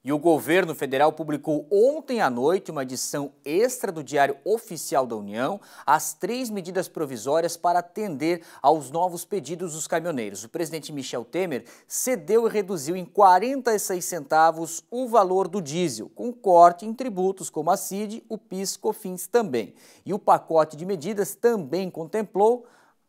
E o governo federal publicou ontem à noite uma edição extra do Diário Oficial da União, as 3 medidas provisórias para atender aos novos pedidos dos caminhoneiros. O presidente Michel Temer cedeu e reduziu em 46 centavos o valor do diesel, com corte em tributos como a CID, o PIS, COFINS também. E o pacote de medidas também contemplou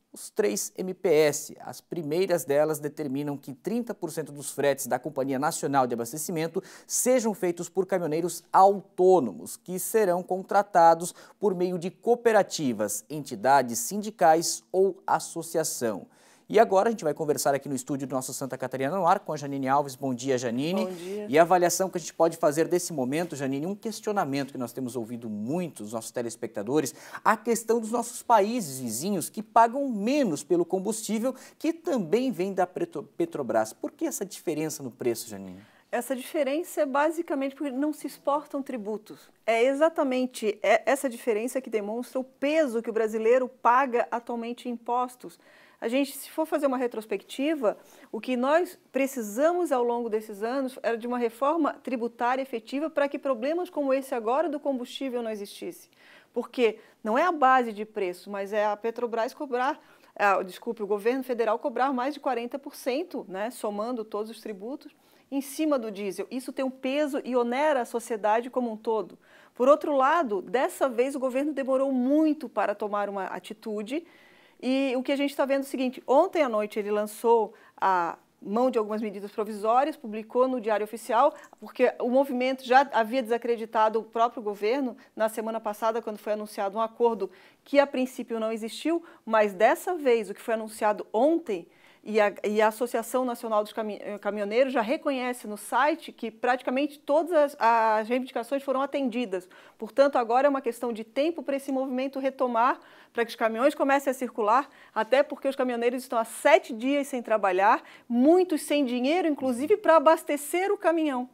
os 3 MPS. As primeiras delas determinam que 30% dos fretes da Companhia Nacional de Abastecimento sejam feitos por caminhoneiros autônomos, que serão contratados por meio de cooperativas, entidades sindicais ou associação. E agora a gente vai conversar aqui no estúdio do nosso Santa Catarina no Ar com a Janine Alves. Bom dia, Janine. Bom dia. E a avaliação que a gente pode fazer desse momento, Janine, um questionamento que nós temos ouvido muito dos nossos telespectadores, a questão dos nossos países vizinhos que pagam menos pelo combustível, que também vem da Petrobras. Por que essa diferença no preço, Janine? Essa diferença é basicamente porque não se exportam tributos. É exatamente essa diferença que demonstra o peso que o brasileiro paga atualmente em impostos. A gente, se for fazer uma retrospectiva, o que nós precisamos ao longo desses anos era de uma reforma tributária efetiva para que problemas como esse agora do combustível não existissem. Porque não é a base de preço, mas é a Petrobras cobrar, o governo federal cobrar mais de 40%, né, somando todos os tributos, em cima do diesel. Isso tem um peso e onera a sociedade como um todo. Por outro lado, dessa vez o governo demorou muito para tomar uma atitude. E o que a gente está vendo é o seguinte: ontem à noite ele lançou a mão de algumas medidas provisórias, publicou no Diário Oficial, porque o movimento já havia desacreditado o próprio governo na semana passada, quando foi anunciado um acordo que a princípio não existiu, mas dessa vez o que foi anunciado ontem, e a Associação Nacional dos Caminhoneiros já reconhece no site que praticamente todas as reivindicações foram atendidas. Portanto, agora é uma questão de tempo para esse movimento retomar, para que os caminhões comecem a circular, até porque os caminhoneiros estão há 7 dias sem trabalhar, muitos sem dinheiro, inclusive para abastecer o caminhão.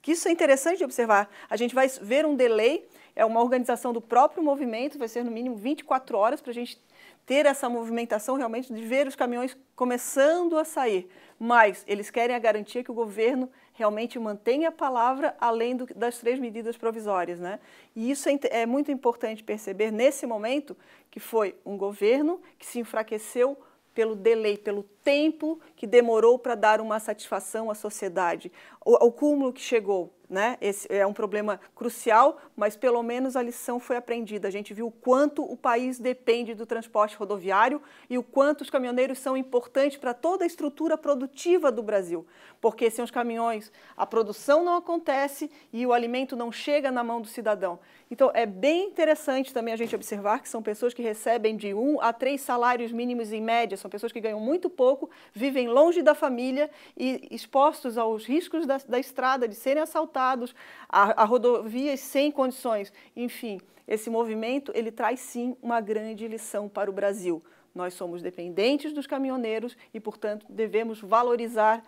Que isso é interessante de observar. A gente vai ver um delay, é uma organização do próprio movimento, vai ser no mínimo 24 horas para a gente ter essa movimentação realmente de ver os caminhões começando a sair. Mas eles querem a garantia que o governo realmente mantenha a palavra além das 3 medidas provisórias, né? E isso é muito importante perceber nesse momento que foi um governo que se enfraqueceu pelo delay, pelo tempo que demorou para dar uma satisfação à sociedade. O cúmulo que chegou, né? Esse é um problema crucial, mas pelo menos a lição foi aprendida. A gente viu o quanto o país depende do transporte rodoviário e o quanto os caminhoneiros são importantes para toda a estrutura produtiva do Brasil. Porque sem os caminhões a produção não acontece e o alimento não chega na mão do cidadão. Então é bem interessante também a gente observar que são pessoas que recebem de 1 a 3 salários mínimos em média, são pessoas que ganham muito pouco, vivem longe da família e expostos aos riscos da estrada, de serem assaltados, a rodovias sem condições. Enfim, esse movimento ele traz sim uma grande lição para o Brasil. Nós somos dependentes dos caminhoneiros e, portanto, devemos valorizar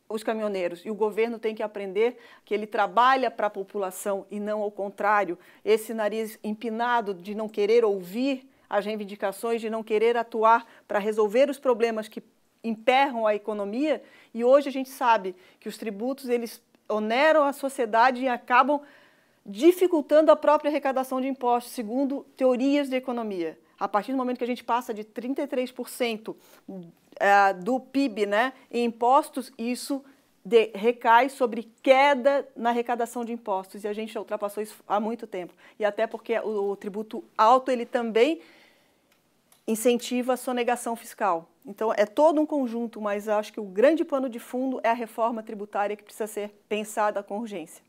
os caminhoneiros. E o governo tem que aprender que ele trabalha para a população e não ao contrário. Esse nariz empinado de não querer ouvir as reivindicações, de não querer atuar para resolver os problemas que emperram a economia. E hoje a gente sabe que os tributos eles oneram a sociedade e acabam dificultando a própria arrecadação de impostos, segundo teorias de economia. A partir do momento que a gente passa de 33% do PIB, né, em impostos, isso recai sobre queda na arrecadação de impostos. E a gente já ultrapassou isso há muito tempo. E até porque o tributo alto ele também incentiva a sonegação fiscal. Então, é todo um conjunto, mas acho que o grande pano de fundo é a reforma tributária que precisa ser pensada com urgência.